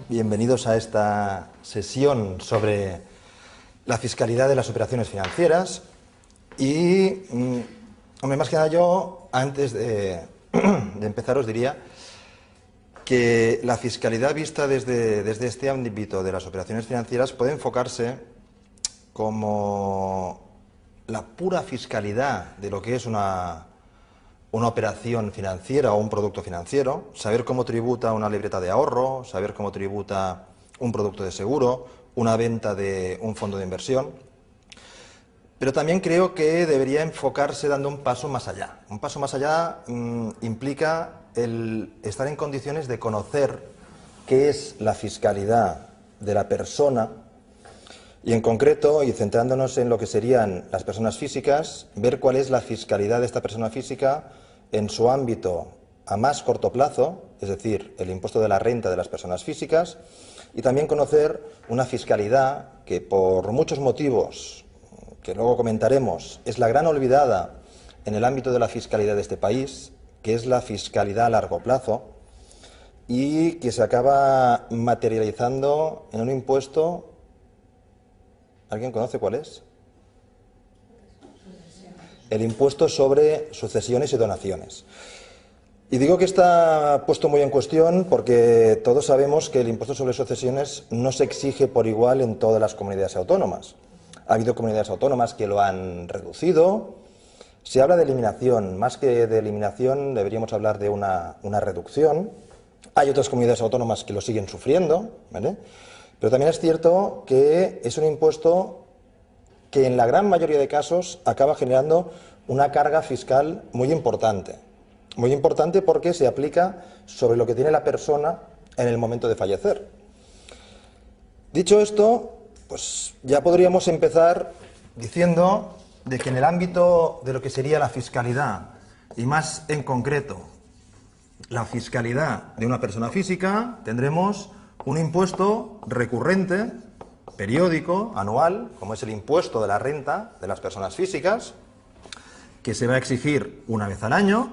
Bienvenidos a esta sesión sobre la fiscalidad de las operaciones financieras. Y, hombre, más que nada yo, antes de empezar, os diría que la fiscalidad vista desde este ámbito de las operaciones financieras puede enfocarse como la pura fiscalidad de lo que es una operación financiera o un producto financiero, saber cómo tributa una libreta de ahorro, saber cómo tributa un producto de seguro, una venta de un fondo de inversión. Pero también creo que debería enfocarse dando un paso más allá. Un paso más allá implica el estar en condiciones de conocer qué es la fiscalidad de la persona y, en concreto, y centrándonos en lo que serían las personas físicas, ver cuál es la fiscalidad de esta persona física en su ámbito a más corto plazo, es decir, el impuesto de la renta de las personas físicas, y también conocer una fiscalidad que, por muchos motivos que luego comentaremos, es la gran olvidada en el ámbito de la fiscalidad de este país, que es la fiscalidad a largo plazo, y que se acaba materializando en un impuesto. ¿Alguien conoce cuál es? El impuesto sobre sucesiones y donaciones. Y digo que está puesto muy en cuestión porque todos sabemos que el impuesto sobre sucesiones no se exige por igual en todas las comunidades autónomas. Ha habido comunidades autónomas que lo han reducido. Se habla de eliminación. Más que de eliminación, deberíamos hablar de una reducción. Hay otras comunidades autónomas que lo siguen sufriendo, ¿vale? Pero también es cierto que es un impuesto que en la gran mayoría de casos acaba generando una carga fiscal muy importante. Muy importante porque se aplica sobre lo que tiene la persona en el momento de fallecer. Dicho esto, pues ya podríamos empezar diciendo de que en el ámbito de lo que sería la fiscalidad, y más en concreto la fiscalidad de una persona física, tendremos un impuesto recurrente, periódico, anual, como es el impuesto de la renta de las personas físicas, que se va a exigir una vez al año,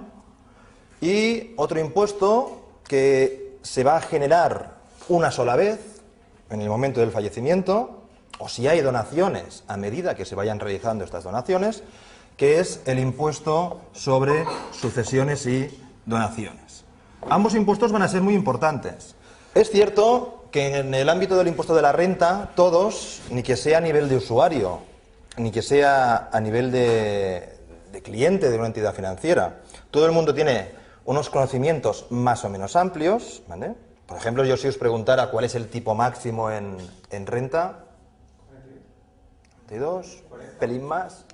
y otro impuesto que se va a generar una sola vez, en el momento del fallecimiento, o si hay donaciones a medida que se vayan realizando estas donaciones, que es el impuesto sobre sucesiones y donaciones. Ambos impuestos van a ser muy importantes. Es cierto que en el ámbito del impuesto de la renta, todos, ni que sea a nivel de usuario, ni que sea a nivel de cliente de una entidad financiera, todo el mundo tiene unos conocimientos más o menos amplios, ¿vale? Por ejemplo, yo si os preguntara cuál es el tipo máximo en renta, 42, pelín más,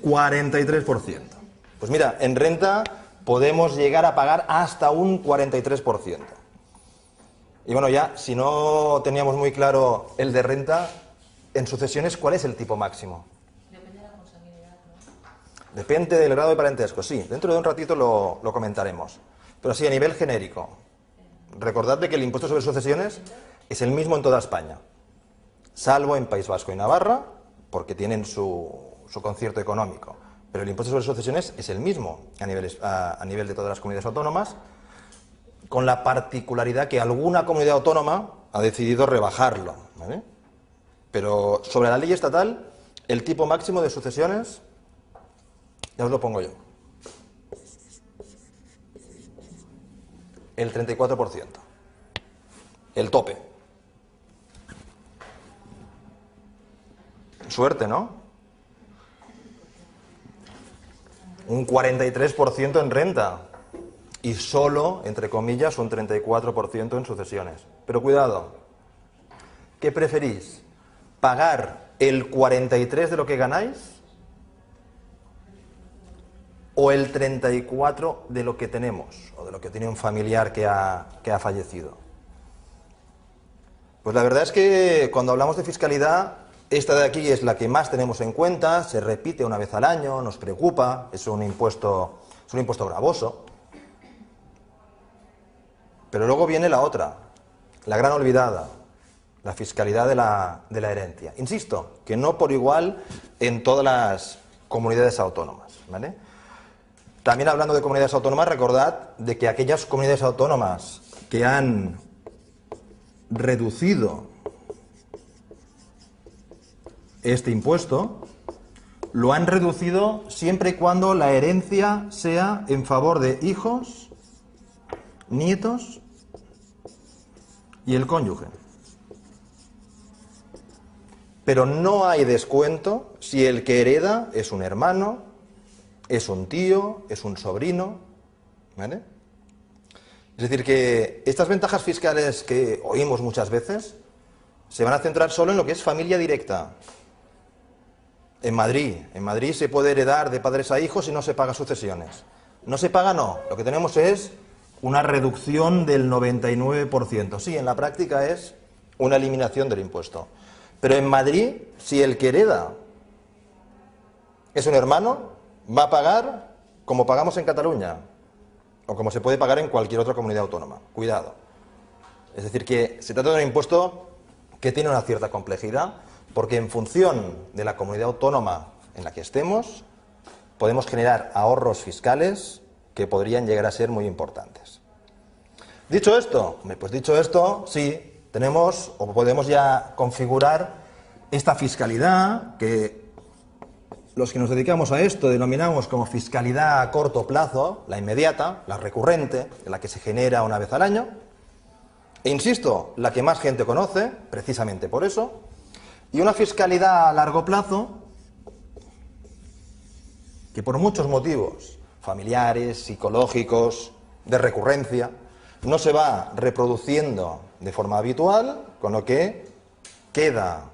43%. Pues mira, en renta podemos llegar a pagar hasta un 43%. Y bueno, ya, si no teníamos muy claro el de renta, en sucesiones, ¿cuál es el tipo máximo? Depende de la consanguinidad, ¿no? Depende del grado de parentesco, sí. Dentro de un ratito lo comentaremos. Pero sí, a nivel genérico. Recordad de que el impuesto sobre sucesiones es el mismo en toda España, salvo en País Vasco y Navarra, porque tienen su concierto económico. Pero el impuesto sobre sucesiones es el mismo a nivel de todas las comunidades autónomas, con la particularidad que alguna comunidad autónoma ha decidido rebajarlo, ¿vale? Pero sobre la ley estatal, el tipo máximo de sucesiones, ya os lo pongo yo, el 34%, el tope. Suerte, ¿no? Un 43% en renta y solo, entre comillas, un 34% en sucesiones. Pero cuidado, ¿qué preferís? ¿Pagar el 43% de lo que ganáis o el 34% de lo que tenemos o de lo que tiene un familiar que ha fallecido? Pues la verdad es que cuando hablamos de fiscalidad, esta de aquí es la que más tenemos en cuenta, se repite una vez al año, nos preocupa, es un impuesto gravoso. Pero luego viene la otra, la gran olvidada, la fiscalidad de la herencia. Insisto, que no por igual en todas las comunidades autónomas, ¿vale? También hablando de comunidades autónomas, recordad de que aquellas comunidades autónomas que han reducido este impuesto, lo han reducido siempre y cuando la herencia sea en favor de hijos, nietos y el cónyuge. Pero no hay descuento si el que hereda es un hermano, es un tío, es un sobrino, ¿vale? Es decir, que estas ventajas fiscales que oímos muchas veces se van a centrar solo en lo que es familia directa. En Madrid se puede heredar de padres a hijos y no se paga sucesiones. No se paga, no. Lo que tenemos es una reducción del 99%. Sí, en la práctica es una eliminación del impuesto. Pero en Madrid, si el que hereda es un hermano, va a pagar como pagamos en Cataluña o como se puede pagar en cualquier otra comunidad autónoma. Cuidado. Es decir, que se trata de un impuesto que tiene una cierta complejidad, porque en función de la comunidad autónoma en la que estemos, podemos generar ahorros fiscales que podrían llegar a ser muy importantes. Dicho esto, sí, tenemos o podemos ya configurar esta fiscalidad que los que nos dedicamos a esto denominamos como fiscalidad a corto plazo, la inmediata, la recurrente, la que se genera una vez al año. E insisto, la que más gente conoce, precisamente por eso, y una fiscalidad a largo plazo que por muchos motivos, familiares, psicológicos, de recurrencia, no se va reproduciendo de forma habitual, con lo que queda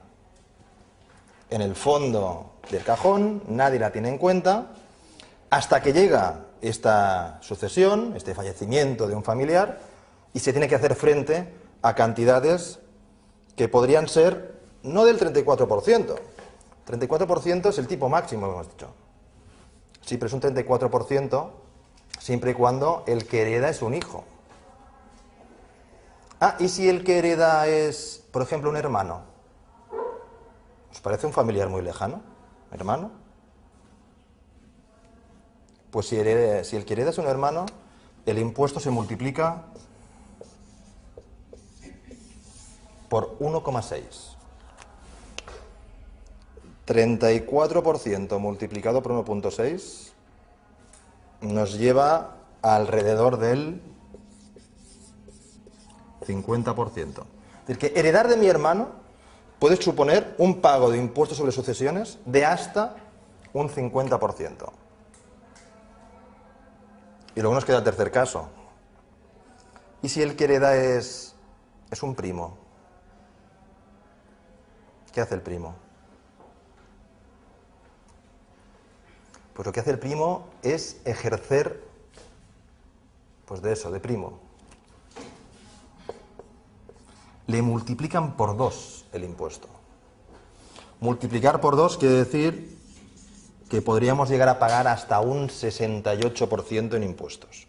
en el fondo del cajón, nadie la tiene en cuenta, hasta que llega esta sucesión, este fallecimiento de un familiar, y se tiene que hacer frente a cantidades que podrían ser no del 34%. 34% es el tipo máximo que hemos dicho. Sí, pero es un 34% siempre y cuando el que hereda es un hijo. Ah, ¿y si el que hereda es, por ejemplo, un hermano? ¿Os parece un familiar muy lejano? ¿Hermano? Pues si el que hereda es un hermano, el impuesto se multiplica por 1,6. 34% multiplicado por 1,6 nos lleva alrededor del 50%. Es decir, que heredar de mi hermano puede suponer un pago de impuestos sobre sucesiones de hasta un 50%. Y luego nos queda el tercer caso. ¿Y si el que hereda es un primo? ¿Qué hace el primo? Pues lo que hace el primo es ejercer, pues de eso, de primo. Le multiplican por 2 el impuesto. Multiplicar por 2 quiere decir que podríamos llegar a pagar hasta un 68% en impuestos.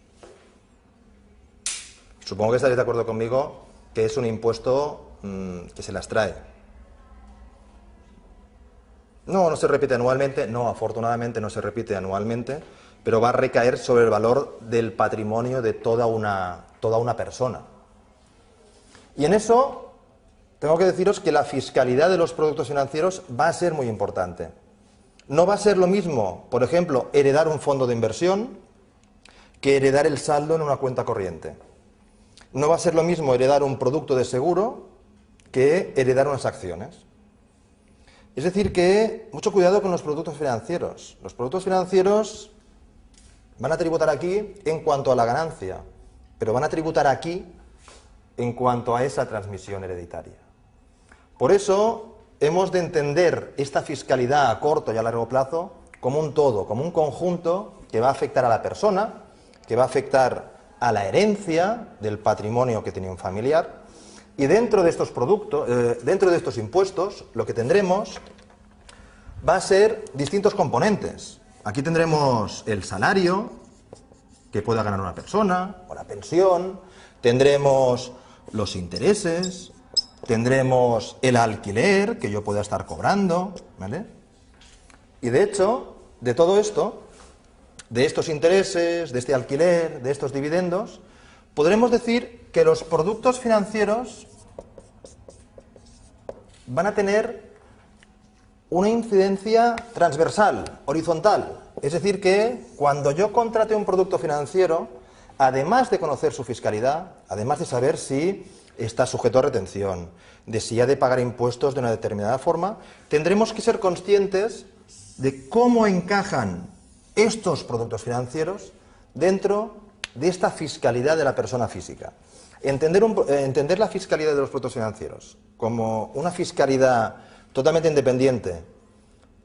Supongo que estaréis de acuerdo conmigo que es un impuesto que se las trae. No se repite anualmente, no, afortunadamente no se repite anualmente, pero va a recaer sobre el valor del patrimonio de toda una persona. Y en eso tengo que deciros que la fiscalidad de los productos financieros va a ser muy importante. No va a ser lo mismo, por ejemplo, heredar un fondo de inversión que heredar el saldo en una cuenta corriente. No va a ser lo mismo heredar un producto de seguro que heredar unas acciones. Es decir que, mucho cuidado con los productos financieros. Los productos financieros van a tributar aquí en cuanto a la ganancia, pero van a tributar aquí en cuanto a esa transmisión hereditaria. Por eso hemos de entender esta fiscalidad a corto y a largo plazo como un todo, como un conjunto que va a afectar a la persona, que va a afectar a la herencia del patrimonio que tiene un familiar. Y dentro de estos productos, dentro de estos impuestos, lo que tendremos va a ser distintos componentes. Aquí tendremos el salario que pueda ganar una persona, o la pensión, tendremos los intereses, tendremos el alquiler que yo pueda estar cobrando, ¿vale? Y de hecho, de todo esto, de estos intereses, de este alquiler, de estos dividendos, podremos decir que los productos financieros van a tener una incidencia transversal, horizontal. Es decir, que cuando yo contrate un producto financiero, además de conocer su fiscalidad, además de saber si está sujeto a retención, de si ha de pagar impuestos de una determinada forma, tendremos que ser conscientes de cómo encajan estos productos financieros dentro de esta fiscalidad de la persona física. Entender la fiscalidad de los productos financieros como una fiscalidad totalmente independiente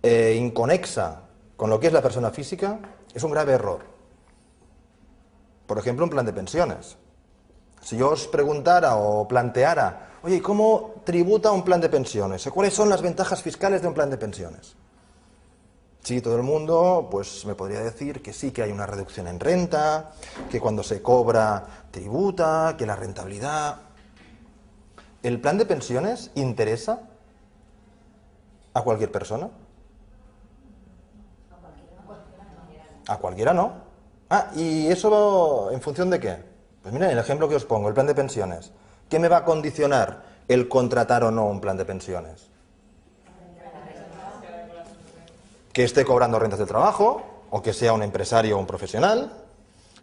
e inconexa con lo que es la persona física es un grave error. Por ejemplo, un plan de pensiones. Si yo os preguntara o planteara, oye, ¿cómo tributa un plan de pensiones? ¿Cuáles son las ventajas fiscales de un plan de pensiones? Sí, todo el mundo pues me podría decir que sí, que hay una reducción en renta, que cuando se cobra tributa, que la rentabilidad. ¿El plan de pensiones interesa a cualquier persona? A cualquiera no. Ah, ¿y eso en función de qué? Pues miren, el ejemplo que os pongo, el plan de pensiones. ¿Qué me va a condicionar el contratar o no un plan de pensiones? Que esté cobrando rentas de trabajo, o que sea un empresario o un profesional,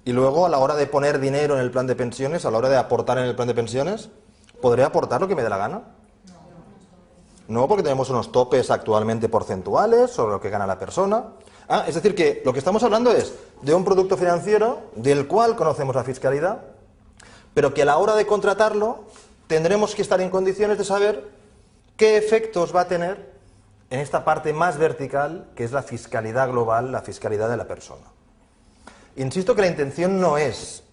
y luego a la hora de poner dinero en el plan de pensiones, a la hora de aportar en el plan de pensiones, ¿podré aportar lo que me dé la gana? No, porque tenemos unos topes actualmente porcentuales sobre lo que gana la persona. Ah, es decir, que lo que estamos hablando es de un producto financiero del cual conocemos la fiscalidad, pero que a la hora de contratarlo tendremos que estar en condiciones de saber qué efectos va a tener en esta parte más vertical, que es la fiscalidad global, la fiscalidad de la persona. Insisto que la intención no es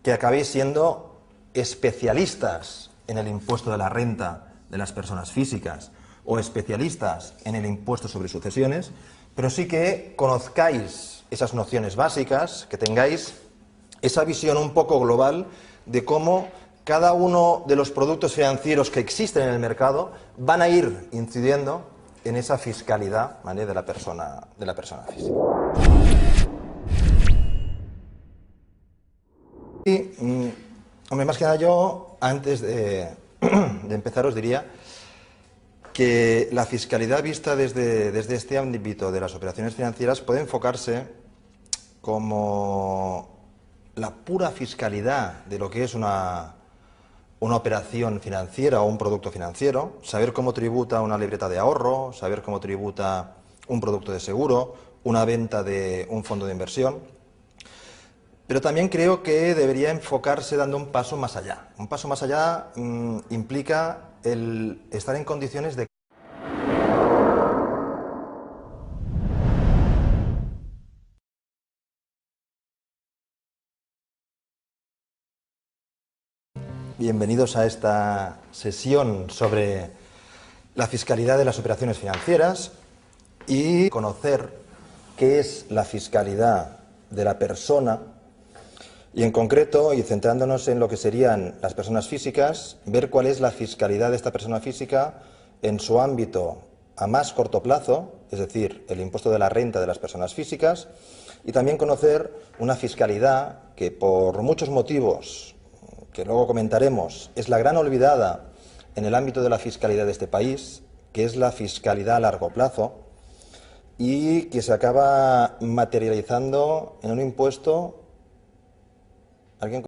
que acabéis siendo especialistas en el impuesto de la renta de las personas físicas o especialistas en el impuesto sobre sucesiones, pero sí que conozcáis esas nociones básicas, que tengáis esa visión un poco global de cómo cada uno de los productos financieros que existen en el mercado van a ir incidiendo en esa fiscalidad, ¿vale?, de la persona física. Y, hombre, más que nada yo, antes de empezar, os diría que la fiscalidad vista desde este ámbito de las operaciones financieras puede enfocarse como la pura fiscalidad de lo que es una operación financiera o un producto financiero, saber cómo tributa una libreta de ahorro, saber cómo tributa un producto de seguro, una venta de un fondo de inversión. Pero también creo que debería enfocarse dando un paso más allá. Un paso más allá implica el estar en condiciones de... Bienvenidos a esta sesión sobre la fiscalidad de las operaciones financieras y conocer qué es la fiscalidad de la persona y en concreto, y centrándonos en lo que serían las personas físicas, ver cuál es la fiscalidad de esta persona física en su ámbito a más corto plazo, es decir, el impuesto de la renta de las personas físicas, y también conocer una fiscalidad que por muchos motivos que luego comentaremos, es la gran olvidada en el ámbito de la fiscalidad de este país, que es la fiscalidad a largo plazo y que se acaba materializando en un impuesto... ¿Alguien